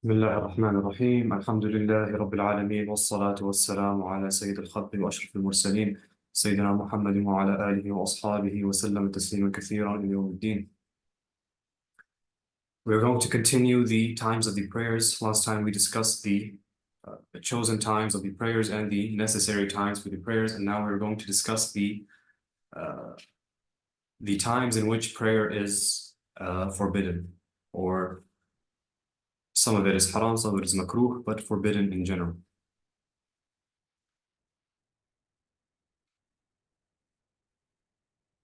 بسم الله الرحمن الرحيم الحمد لله رب العالمين والصلاة والسلام على سيد الخلق وأشرف المرسلين سيدنا محمد وعلى آله وأصحابه وسلم تسليما كثيرا إلى يوم الدين. We're going to continue the times of the prayers. Last time we discussed the chosen times of the prayers and the necessary times for the prayers, and now we're going to discuss the times in which prayer is forbidden, or some of it is haram, some of it is makruh, but forbidden in general.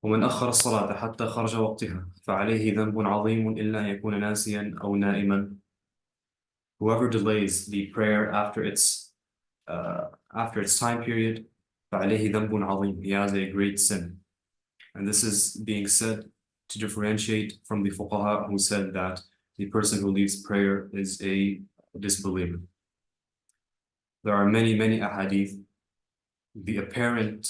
ومن أخر الصلاة حتى خرج وقتها فعليه ذنب عظيم إلا أن يكون ناسيا أو نائما. Whoever delays the prayer after its time period, فعليه ذنب عظيم, he has a great sin. And this is being said to differentiate from the fuqaha who said that the person who leaves prayer is a disbeliever. There are many ahadith. The apparent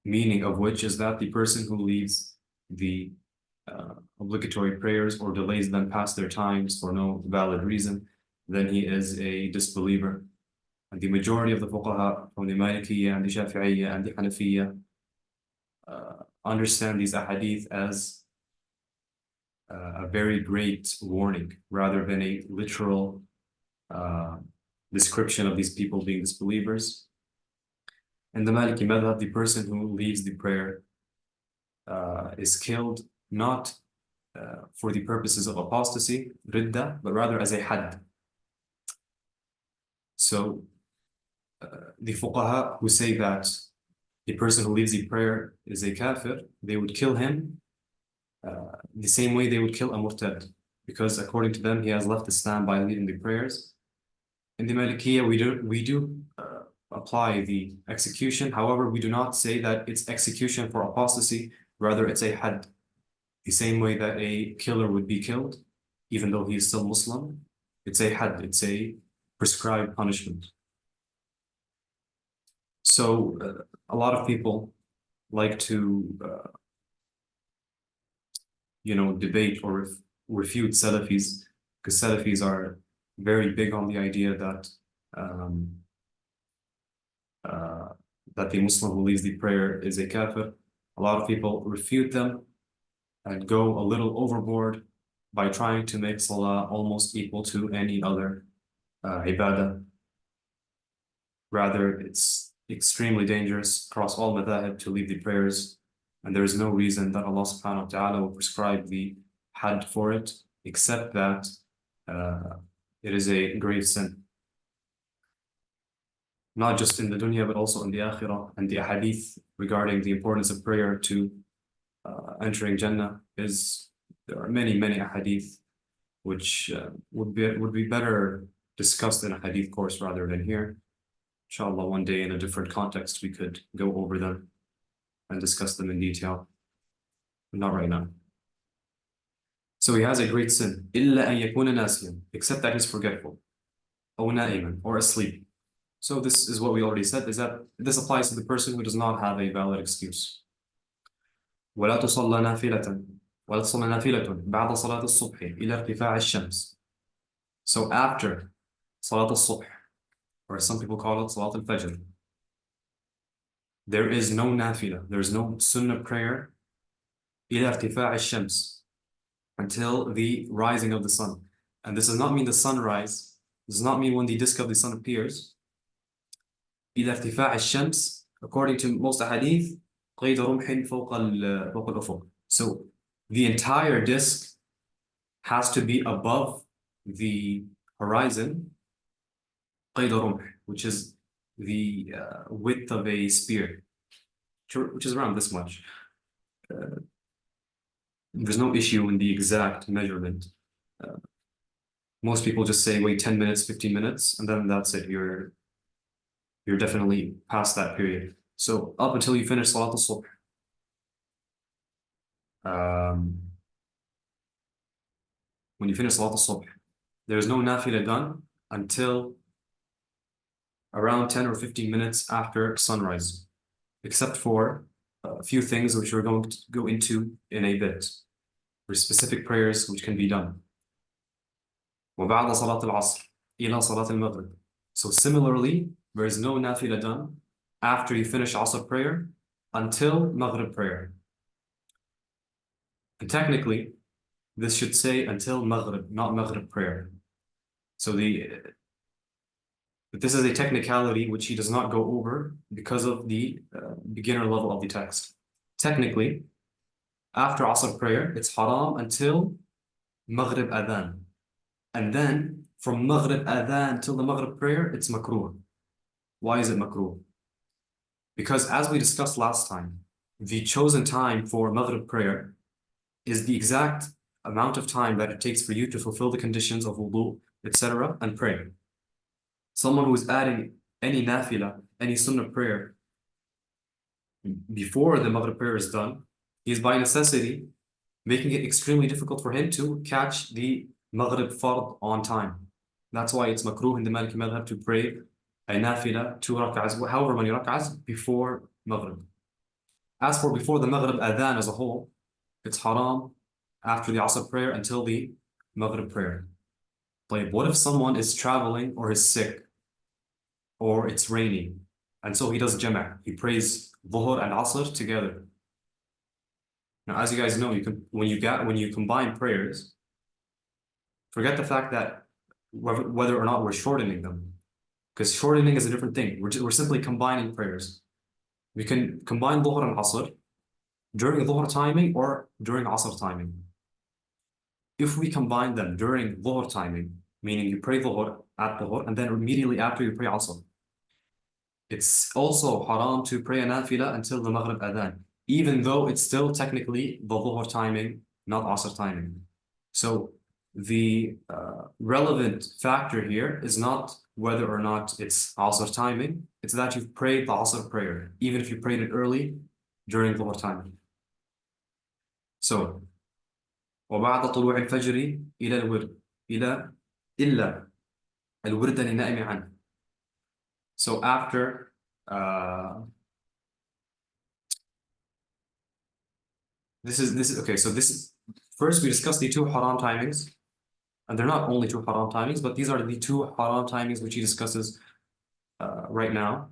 meaning of which is that the person who leaves the obligatory prayers or delays them past their times for no valid reason, then he is a disbeliever. And the majority of the fuqaha from the Maliki and the Shafi'i and the Hanafiya understand these ahadith as a very great warning rather than a literal description of these people being disbelievers. In the Maliki madhab, the person who leaves the prayer is killed not for the purposes of apostasy, ridda, but rather as a had. So the fuqaha who say that the person who leaves the prayer is a kafir, they would kill him the same way they would kill a murtad, because according to them, he has left Islam by leading the prayers. In the Malikiyya, we do apply the execution. However, we do not say that it's execution for apostasy, rather it's a had. The same way that a killer would be killed, even though he is still Muslim, it's a had, it's a prescribed punishment. So a lot of people like to debate or refute Salafis, because Salafis are very big on the idea that that the Muslim who leaves the prayer is a kafir. A lot of people refute them and go a little overboard by trying to make salah almost equal to any other ibadah. Rather, it's extremely dangerous across all madhahib to leave the prayers, and there is no reason that Allah subhanahu wa ta'ala will prescribe the had for it, except that it is a grave sin. Not just in the dunya, but also in the akhirah. And the hadith regarding the importance of prayer to entering Jannah there are many hadith which would be better discussed in a hadith course rather than here. Inshallah, one day in a different context, we could go over them and discuss them in detail, but not right now. So he has a great sin, إِلَّا أَن يَكُونَ نَاسِيًا, except that he's forgetful, أو نائما, or asleep. So this is what we already said, is that this applies to the person who does not have a valid excuse. ولا تصلى نافلة بعد صلاة الصبح إلى ارتفاع الشمس. So after صلاة الصبح, or some people call it صلاة الفجر, there is no nafila, there is no sunnah prayer إلى ارتفاع الشمس, until the rising of the sun. And this does not mean the sunrise, this does not mean when the disk of the sun appears. إلى ارتفاع الشمس, according to most hadith, قيد رمح فوق الأفق. So the entire disk has to be above the horizon, قيد رمح, which is the width of a spear, which is around this much. There's no issue in the exact measurement. Most people just say wait 10 minutes, 15 minutes, and then that's it. You're definitely past that period. So up until you finish Salat al-Subh, when you finish Salat al-Subh, there's no nafila done until around 10 or 15 minutes after sunrise, except for a few things which we're going to go into in a bit, for specific prayers which can be done. وبعد صلاة العصر إلى صلاة المغرب. So similarly, there is no nafila done after you finish Asr prayer until Maghrib prayer. And technically, this should say until Maghrib, not Maghrib prayer. So but this is a technicality which he does not go over because of the beginner level of the text. Technically, after Asr prayer, it's haram until Maghrib adhan. And then from Maghrib adhan till the Maghrib prayer, it's makruh. Why is it makruh? Because as we discussed last time, the chosen time for Maghrib prayer is the exact amount of time that it takes for you to fulfill the conditions of wudu, etc., and pray. Someone who is adding any nafila, any sunnah prayer before the Maghrib prayer is done, he is by necessity making it extremely difficult for him to catch the Maghrib fard on time. That's why it's makruh in the Maliki madhab to pray a nafila 2 rak'ahs, however many rak'ahs before Maghrib. As for before the Maghrib adhan as a whole, it's haram after the Asr prayer until the Maghrib prayer. But what if someone is traveling or is sick or it's raining and so he does jama', he prays Dhuhr and Asr together. Now, as you guys know, when you combine prayers, forget the fact that whether or not we're shortening them, because shortening is a different thing. We're simply combining prayers. We can combine Dhuhr and Asr during Dhuhr timing or during Asr timing. If we combine them during Dhuhr timing, meaning you pray Dhuhr at Dhuhr and then immediately after you pray Asr, it's also haram to pray a nafila until the Maghrib adhan, even though it's still technically the Dhuhr timing, not Asr timing. So the relevant factor here is not whether or not it's Asr timing, it's that you've prayed the Asr prayer, even if you prayed it early during Dhuhr timing. So, وبعد طلوع الفجر إلى الورد إلا الورد للنائم عنه. So after this is okay. So this is first we discussed the 2 haram timings, and they're not only 2 haram timings, but these are the 2 haram timings which he discusses right now.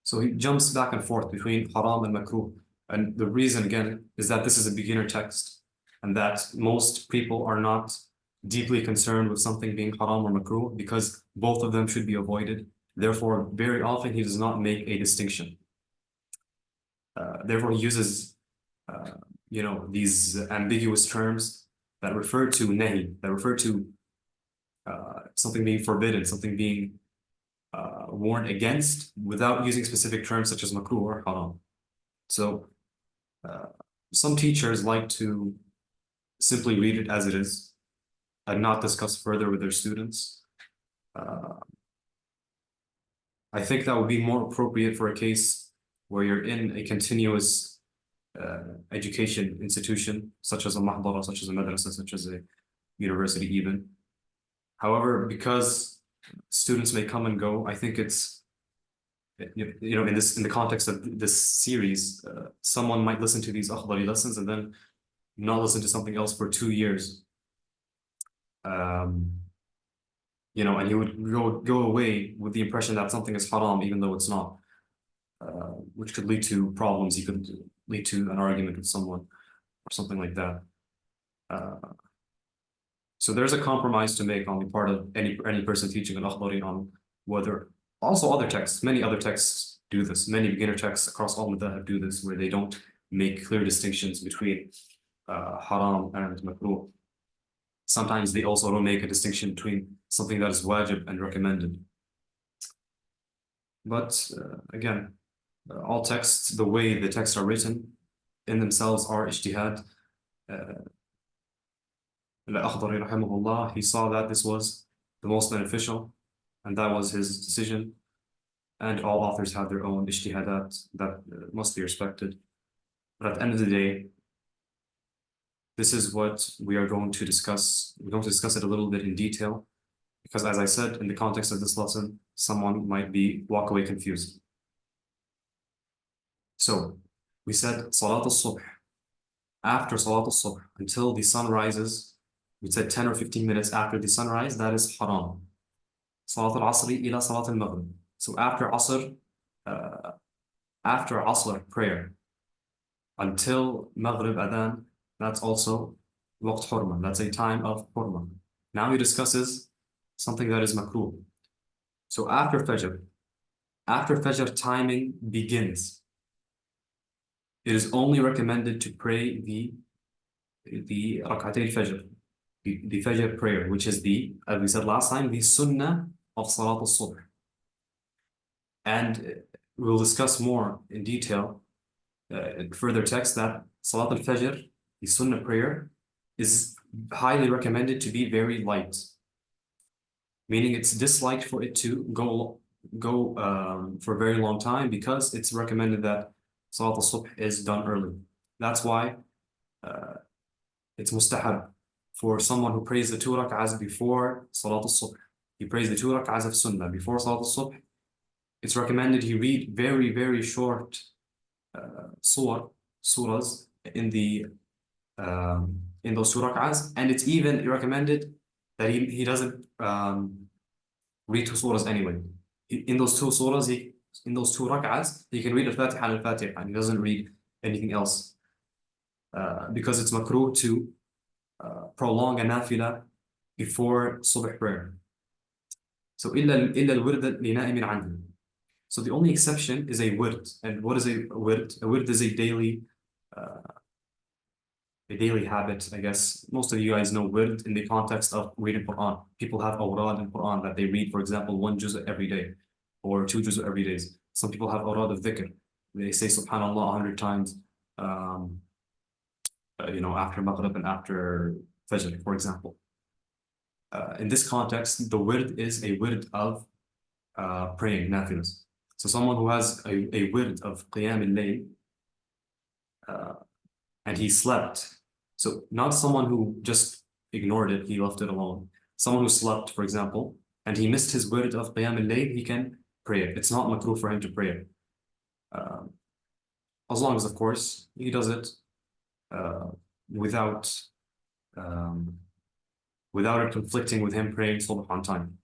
So he jumps back and forth between haram and makruh, and the reason again is that this is a beginner text, and that most people are not deeply concerned with something being haram or makruh because both of them should be avoided. Therefore, very often he does not make a distinction. Therefore, he uses, these ambiguous terms that refer to nahi, that refer to something being forbidden, something being warned against, without using specific terms such as makruh or haram. So, some teachers like to simply read it as it is and not discuss further with their students. I think that would be more appropriate for a case where you're in a continuous education institution, such as a mahdara, such as a madrasa, such as a university even. However, because students may come and go, I think it's, in the context of this series, someone might listen to these Akhdari lessons and then not listen to something else for 2 years. And he would go away with the impression that something is haram, even though it's not, which could lead to problems. He could lead to an argument with someone or something like that. So there's a compromise to make on the part of any person teaching an Akhdari on whether, also other texts, many other texts do this, many beginner texts across all madhab do this, where they don't make clear distinctions between haram and makruh. Sometimes they also don't make a distinction between something that is wajib and recommended. But again, all texts, the way the texts are written in themselves are ijtihad. Al-Akhdari rahimahullah, he saw that this was the most beneficial, and that was his decision. And all authors have their own ijtihadat that must be respected. But at the end of the day, this is what we are going to discuss. We're going to discuss it a little bit in detail, because as I said, in the context of this lesson, someone might walk away confused. So we said Salat al-Subh. After Salat al-Subh, until the sun rises, we said 10 or 15 minutes after the sunrise, that is haram. Salat al-Asri ila Salat al-Maghrib. So after Asr prayer until Maghrib Adhan, that's also waqt hurma. That's a time of hurma. Now he discusses something that is makruh. So after Fajr timing begins, it is only recommended to pray the Rak'atay Fajr, the Fajr prayer, which is as we said last time, the Sunnah of Salat al-Subh. And we'll discuss more in detail in further text that Salat al-Fajr, the Sunnah prayer, is highly recommended to be very light, meaning it's disliked for it to go for a very long time, because it's recommended that Salat al-Subh is done early. That's why it's mustahab for someone who prays the 2 rak'ahs before Salat al-Subh. He prays the 2 rak'ahs of Sunnah before Salat al-Subh. It's recommended he read very, very short surahs in those 2 rak'ahs, and it's even recommended that he doesn't read 2 surahs anyway. In those 2 surahs, in those 2 rak'ahs, he can read al-Fatiha and al-Fatiha, and he doesn't read anything else, because it's makruh to prolong a nafila before subh prayer. So إلا الورد لنائم عنه. So the only exception is a wird. And what is a wird? A wird is a daily habit, I guess. Most of you guys know wird in the context of reading Quran. People have awrad in Quran that they read, for example, 1 juz every day or 2 juz every day. Some people have awrad of dhikr. They say subhanallah 100 times, after Maghrib and after Fajr, for example. In this context, the wird is a wird of praying nafilas. So someone who has a wird of qiyam al-layl, and he slept. So not someone who just ignored it, he left it alone. Someone who slept, for example, and he missed his wird of qiyam al-layl, he can pray it. It's not makruh for him to pray it. As long as, of course, he does it without it conflicting with him praying subh on time.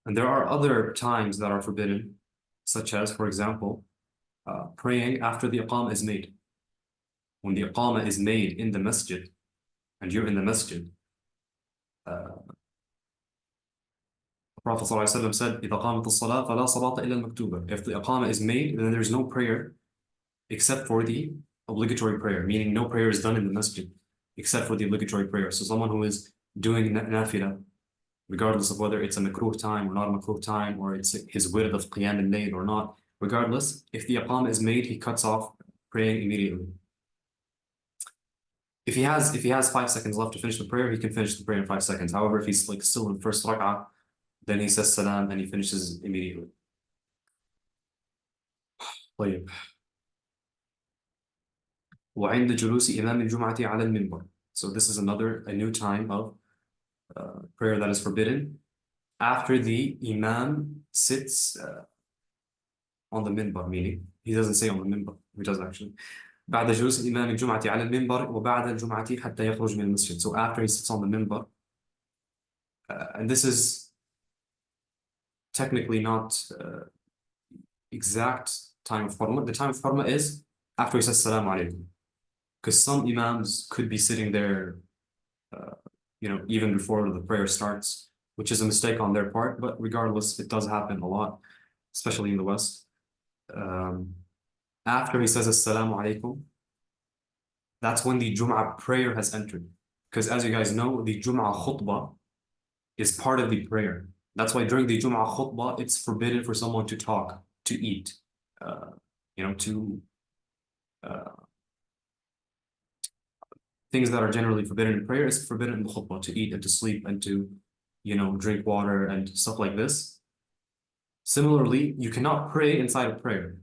And there are other times that are forbidden, such as, for example, praying after the iqamah is made. When the iqamah is made in the masjid, and you're in the masjid, the Prophet ﷺ said, إِذَا قَامَتِ الصَّلَاةِ فَلَا صَلَاةَ إِلَّا الْمَكْتُوبَةِ. If the iqamah is made, then there is no prayer except for the obligatory prayer, meaning no prayer is done in the masjid except for the obligatory prayer. So someone who is doing nafila, regardless of whether it's a makruh time or not a makruh time, or it's his wird of qiyam al-layl or not, regardless, if the iqamah is made, he cuts off praying immediately. If he has 5 seconds left to finish the prayer, he can finish the prayer in 5 seconds. However, if he's still in the first rak'ah, then he says salam and he finishes immediately. طيب. وعند جلوس إمام الجمعة على المنبر. So this is a new time of prayer that is forbidden after the imam sits on the minbar, meaning he doesn't say on the minbar, he does actually. بعد جلوس إمام الجمعة على المنبر وبعد الجمعة حتى يخرج من المسجد. So after he sits on the minbar, and this is technically not exact time of hurma. The time of hurma is after he says Salaam Alaikum. Because some imams could be sitting there, even before the prayer starts, which is a mistake on their part, but regardless, it does happen a lot, especially in the West. After he says Assalamu Alaikum, that's when the Jum'ah prayer has entered. Because as you guys know, the Jum'ah khutbah is part of the prayer. That's why during the Jum'ah khutbah, it's forbidden for someone to talk, to eat, things that are generally forbidden in prayer is forbidden in the khutbah, to eat and to sleep and to, drink water and stuff like this. Similarly, you cannot pray inside of prayer.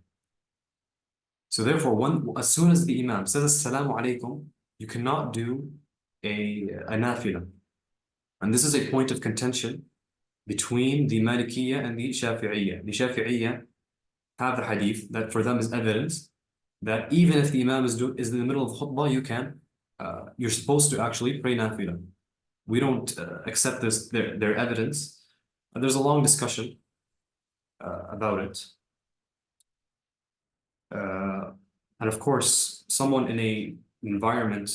So therefore, as soon as the imam says Assalamu Alaikum, you cannot do a nafila. And this is a point of contention between the Malikiyya and the Shafi'iyya. The Shafi'iyya have the hadith that for them is evidence that even if the imam is in the middle of khutbah, you can you're supposed to actually pray nafila. We don't accept their evidence. There's a long discussion about it. And of course, someone in an environment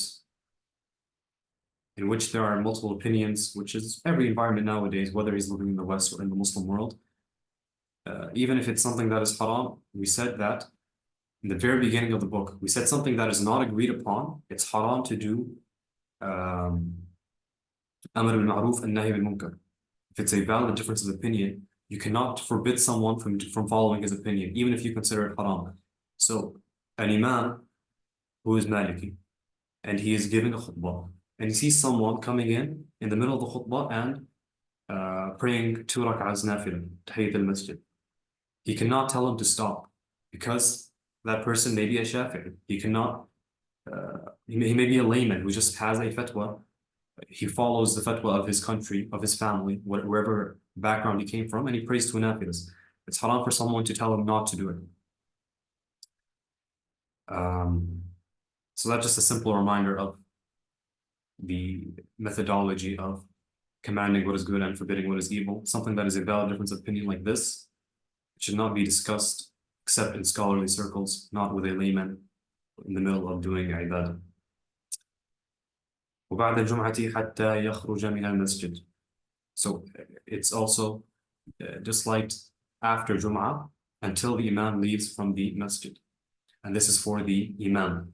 in which there are multiple opinions, which is every environment nowadays, whether he's living in the West or in the Muslim world, even if it's something that is haram, we said that in the very beginning of the book, we said something that is not agreed upon, it's haram to do amr bil-ma'ruf and nahy bil-munkar. If it's a valid difference of opinion, you cannot forbid someone from following his opinion, even if you consider it haram. So an imam who is Maliki, and he is giving a khutbah, and he sees someone coming in the middle of the khutbah and praying 2 rak'ahs nafila, tahiyyat al-masjid. He cannot tell him to stop because that person may be a shafi'i. He cannot, he may be a layman who just has a fatwa. He follows the fatwa of his country, of his family, wherever background he came from, and he prays 2 nafilas. It's haram for someone to tell him not to do it. So that's just a simple reminder of the methodology of commanding what is good and forbidding what is evil. Something that is a valid difference of opinion like this should not be discussed except in scholarly circles, not with a layman in the middle of doing ibadah. وبعد الجمعة حتى يخرج من المسجد. So it's also just like after Jum'ah until the Imam leaves from the masjid. And this is for the Imam.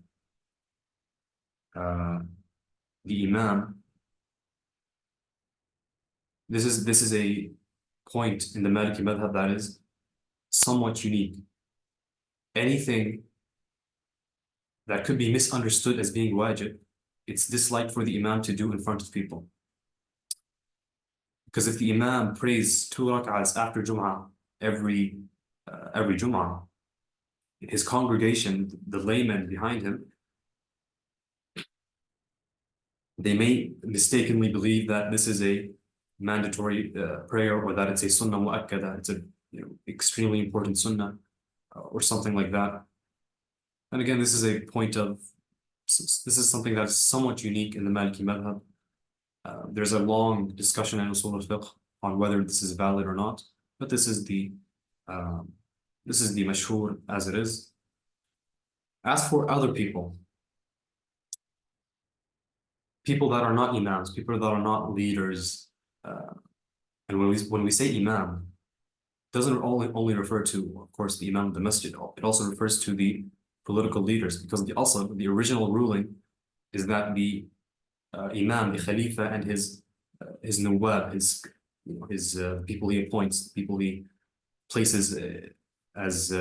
The Imam, this is a point in the Maliki madhab that is somewhat unique. Anything that could be misunderstood as being wajib, it's disliked for the Imam to do in front of people. Because if the Imam prays 2 rak'ahs after Jum'ah every Jum'ah, his congregation, the laymen behind him, they may mistakenly believe that this is a mandatory prayer, or that it's a sunnah mu'akkada, it's a extremely important sunnah, or something like that. And again, this is something that's somewhat unique in the Maliki madhab. There's a long discussion in usul al-fiqh on whether this is valid or not, but this is the mashhur as it is. As for other people that are not imams, people that are not leaders, and when we say imam, it doesn't only refer to, of course, the imam of the masjid. It also refers to the political leaders, because the original ruling is that the imam, the khalifa, and his nuwab, his people he appoints, people he places as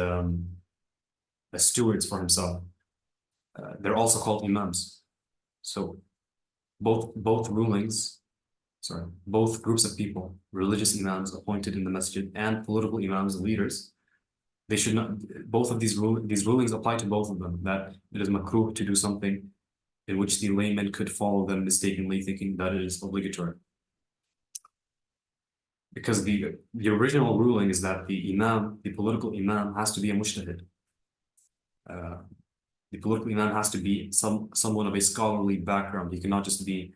stewards for himself, they're also called imams. So both groups of people, religious imams appointed in the masjid and political imams, leaders, they should not, both of these rulings apply to both of them, that it is makruh to do something in which the layman could follow them mistakenly, thinking that it is obligatory. Because the original ruling is that the imam, the political imam, has to be a mujtahid. The political imam has to be someone of a scholarly background. He cannot just be,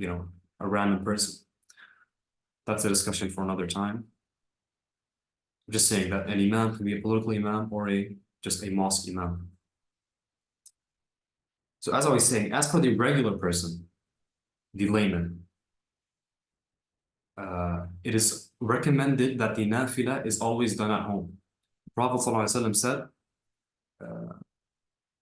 a random person. That's a discussion for another time. I'm just saying that an imam can be a political imam or just a mosque imam. So as I was saying, as for the regular person, the layman, it is recommended that the nafila is always done at home. The Prophet ﷺ said,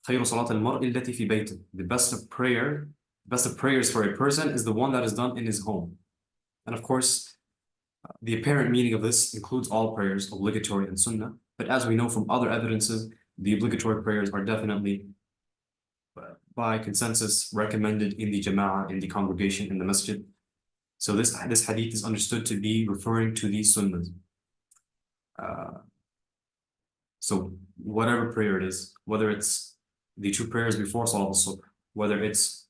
خير صلاة المرء التي في بيته. The best of prayers for a person is the one that is done in his home. And of course, the apparent meaning of this includes all prayers, obligatory and sunnah. But as we know from other evidences, the obligatory prayers are definitely, by consensus, recommended in the jama'ah, in the congregation, in the masjid. So this hadith is understood to be referring to these sunnahs. So whatever prayer it is, whether it's the 2 prayers before Salat al-Subh, whether it's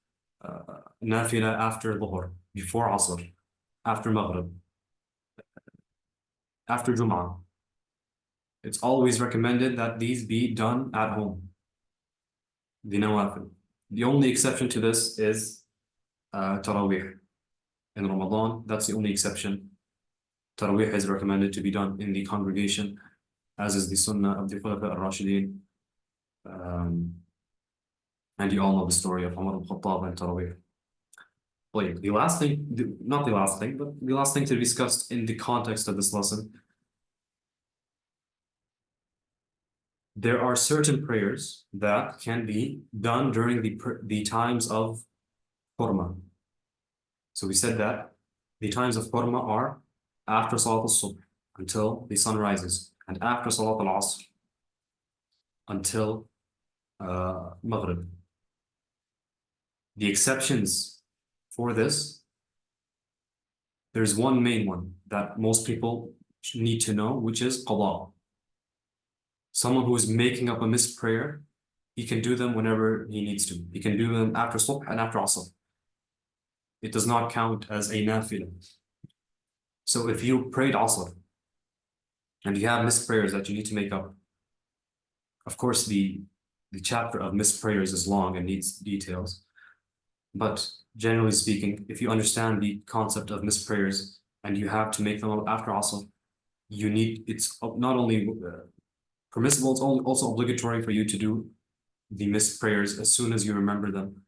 nafila after Dhuhr, before Asr, after Maghrib, after Jum'ah, it's always recommended that these be done at home, the nawafil. The only exception to this is Taraweeh in Ramadan. That's the only exception. Taraweeh is recommended to be done in the congregation, as is the Sunnah of the Khulafa al-Rashidin. And you all know the story of Umar al-Khattab and Taraweeh. Well, the last thing, not the last thing, but the last thing to be discussed in the context of this lesson, there are certain prayers that can be done during the times of Hurma. So we said that the times of Hurma are after Salat al-Subh until the sun rises, and after Salat al-Asr until Maghrib. The exceptions for this, there's one main one that most people need to know, which is Qada. Someone who is making up a missed prayer, he can do them whenever he needs to. He can do them after Subh and after Asr. It does not count as a nafila. So if you prayed Asr and you have missed prayers that you need to make up, of course the chapter of missed prayers is long and needs details. But generally speaking, if you understand the concept of missed prayers and you have to make them up after Asr, it's not only permissible, it's also obligatory for you to do the missed prayers as soon as you remember them.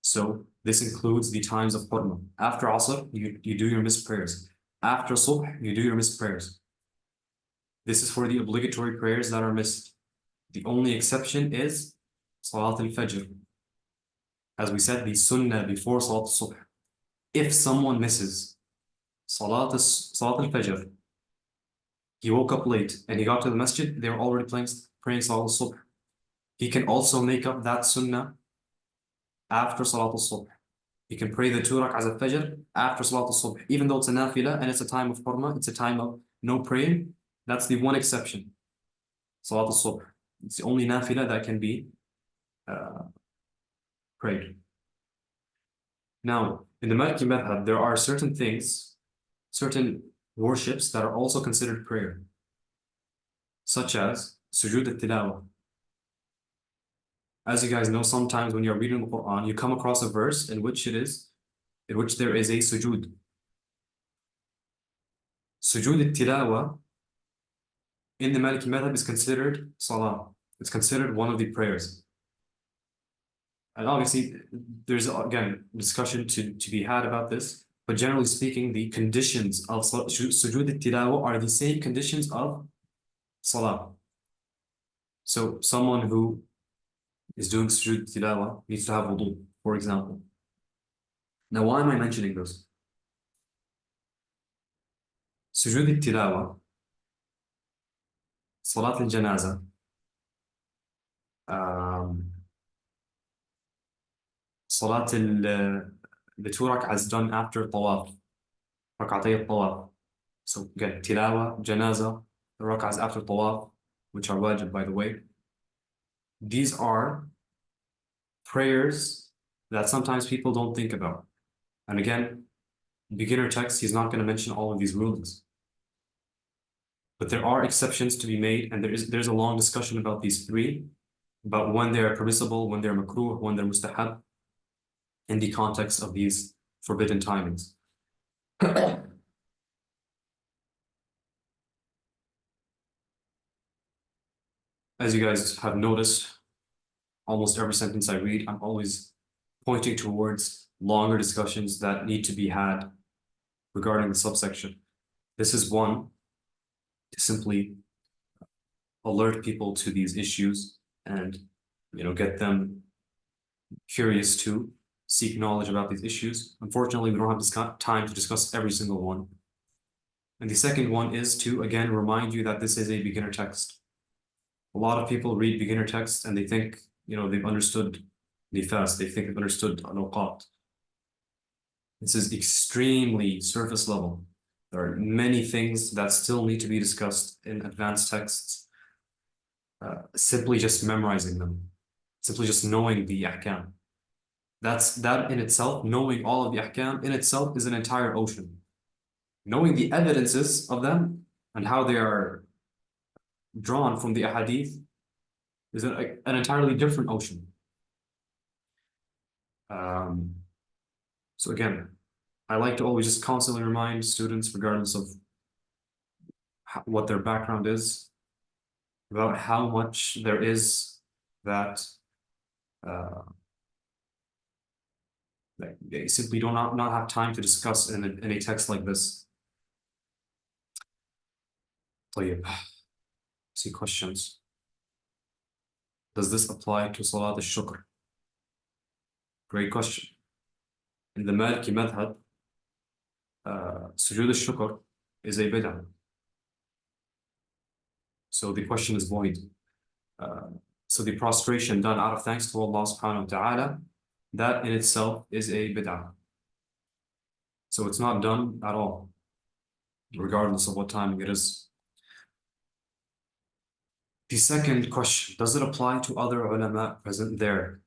So this includes the times of Hurma. After Asr, you do your missed prayers. After Subh, you do your missed prayers. This is for the obligatory prayers that are missed. The only exception is Salat al-Fajr. As we said, the Sunnah before Salat al-Subh. If someone misses Salat al-Fajr, he woke up late and he got to the masjid, they were already praying Salat al-Subh. He can also make up that Sunnah after Salat al-Subh. He can pray the 2 rak'ahs al-Fajr after Salat al-Subh. Even though it's a nafila and it's a time of Hurma, it's a time of no praying, that's the one exception. Salat al-Subh. It's the only nafila that can be prayed. Now, in the Maliki Madhab, there are certain things, certain worships that are also considered prayer, such as sujood al-tilawa. As you guys know, sometimes when you're reading the Quran, you come across a verse in which there is a sujood. Sujood al-tilawa in the Maliki Madhab is considered salah. It's considered one of the prayers. And obviously, there's, again, discussion to be had about this. But generally speaking, the conditions of sujood al-tilawa are the same conditions of salah. So someone who is doing sujood al-tilawa needs to have wudu, for example. Now, why am I mentioning this? Sujood al-tilawa, salat al-janaza, salat the 2 rak'ahs done after tawaf, rak'atay tawaf. So again, tilawa, janaza, the rak'ahs after tawaf, which are wajib, by the way. These are prayers that sometimes people don't think about. And again, beginner text, he's not going to mention all of these rulings. But there are exceptions to be made, and there's a long discussion about these three, about when they're permissible, when they're makruh, when they're mustahab, in the context of these forbidden timings. As you guys have noticed, almost every sentence I read, I'm always pointing towards longer discussions that need to be had regarding the subsection. This is one, to simply alert people to these issues and get them curious to seek knowledge about these issues. Unfortunately, we don't have time to discuss every single one. And the second one is to, again, remind you that this is a beginner text. A lot of people read beginner text and they think, they've understood the fast. They think they've understood al-awqat. This is extremely surface level. There are many things that still need to be discussed in advanced texts. Simply just memorizing them, simply just knowing the ahkam. That in itself, knowing all of the ahkam in itself is an entire ocean. Knowing the evidences of them and how they are drawn from the ahadith is an entirely different ocean. Um, so again, I like to always just constantly remind students, regardless of what their background is, about how much there is that they simply do not have time to discuss in a text like this. طيب, see questions. Does this apply to Salat al-Shukr? Great question. In the Maliki madhab, Sujood al-Shukr is a bid'ah. So the question is void. So the prostration done out of thanks to Allah subhanahu wa ta'ala, that in itself is a bid'ah. So it's not done at all, regardless of what timing it is. The second question, does it apply to other ulama present there?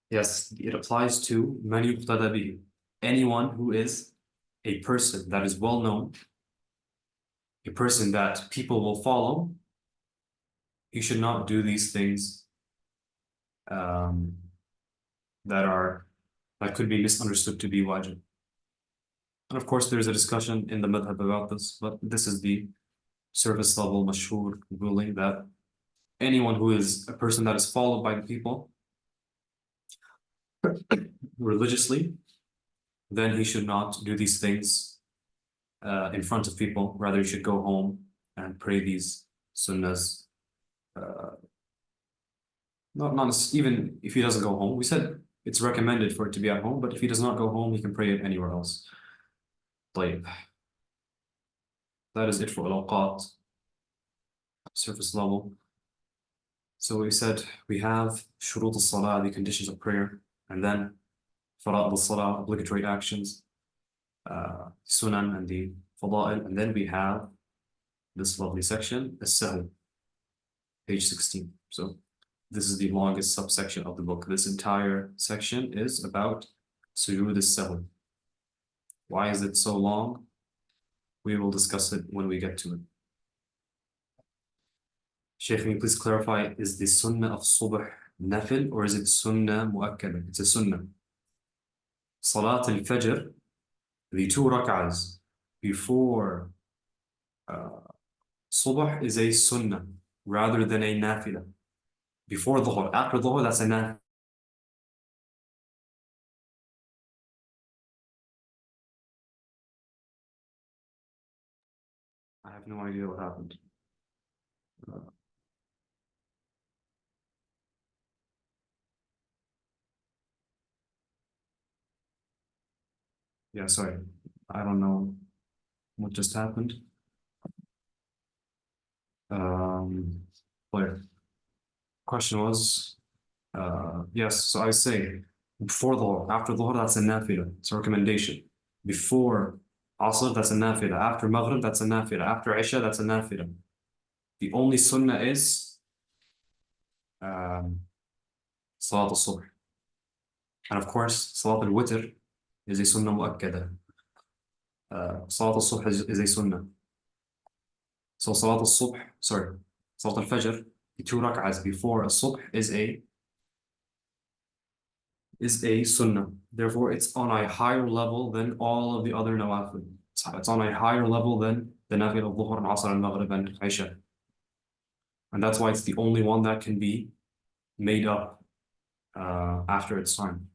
Yes, it applies to man yuqtada bihi, anyone who is a person that is well known, a person that people will follow. He should not do these things that could be misunderstood to be wajib. And of course, there's a discussion in the madhab about this, but this is the surface level mashhur ruling that anyone who is a person that is followed by the people religiously, then he should not do these things in front of people. Rather, he should go home and pray these sunnahs. Not even if he doesn't go home. We said it's recommended for it to be at home, but if he does not go home, he can pray it anywhere else. طيب. That is it for al-awqat, surface level. So we said we have shurut al-salah, the conditions of prayer, and then fara'id al-salah, obligatory actions, sunan and the fada'il, and then we have this lovely section, as-sahl, page 16. So this is the longest subsection of the book. This entire section is about sujood as-sahl. Why is it so long? We will discuss it when we get to it. Shaykh, can you please clarify, is the sunnah of subh nafil or is it sunnah mu'akkada? It's a sunnah. Salat al-Fajr, the 2 rak'ahs before subh is a sunnah rather than a nafila. Before dhuhr, after dhuhr, that's a nafila. I have no idea what happened. Yeah, sorry. I don't know what just happened. Clear. Question was, yes, so I say before dhuhr, after dhuhr, that's a nafila. It's a recommendation. Before asr, that's a nafila. After maghrib, that's a nafila. After isha, that's a nafila. The only sunnah is salat al-subh. And of course, salat al-witr is a sunnah mu'akkada. Salat al-subh is a sunnah. So salat al-subh, sorry, salat al-fajr, the 2 rak'ahs before al-subh is a sunnah. Therefore, it's on a higher level than all of the other nawafil. It's on a higher level than the nafil of dhuhr and asr and maghrib and isha. And that's why it's the only one that can be made up after its time.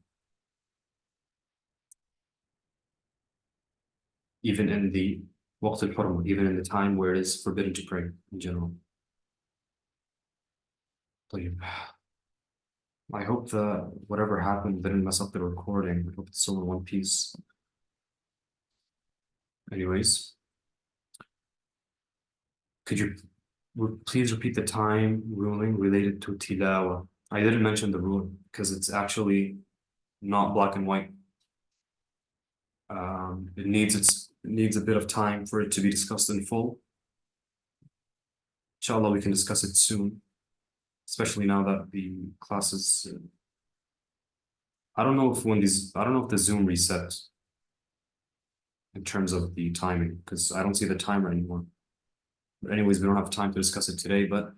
Even in the waqt al-hurm, even in the time where it is forbidden to pray in general. I hope that whatever happened didn't mess up the recording. I hope it's still in one piece. Anyways, could you please repeat the time ruling related to tilawa? I didn't mention the rule because it's actually not black and white. It needs a bit of time for it to be discussed in full. Inshallah, we can discuss it soon, especially now that the classes. I don't know if the Zoom reset in terms of the timing, because I don't see the timer anymore. But anyways, we don't have time to discuss it today, but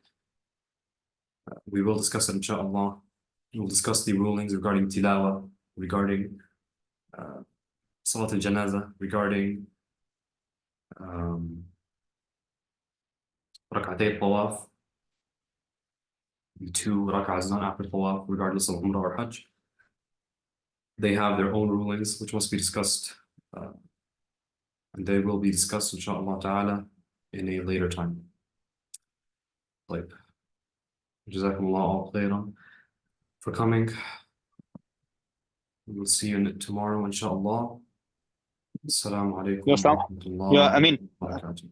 We will discuss it, inshallah. We'll discuss the rulings regarding tilawa, regarding salat al-janaza, regarding rak'atay al-tawaf, the 2 rak'ahs done after tawaf, regardless of umrah or hajj. They have their own rulings, which must be discussed, and they will be discussed, inshallah ta'ala, in a later time. Like, Jazakumullah khairan for coming. We'll see you tomorrow, inshallah. Assalamu alaikum Yo, wa Sam. Yeah, I rahmatullahi mean, wa barakatuh.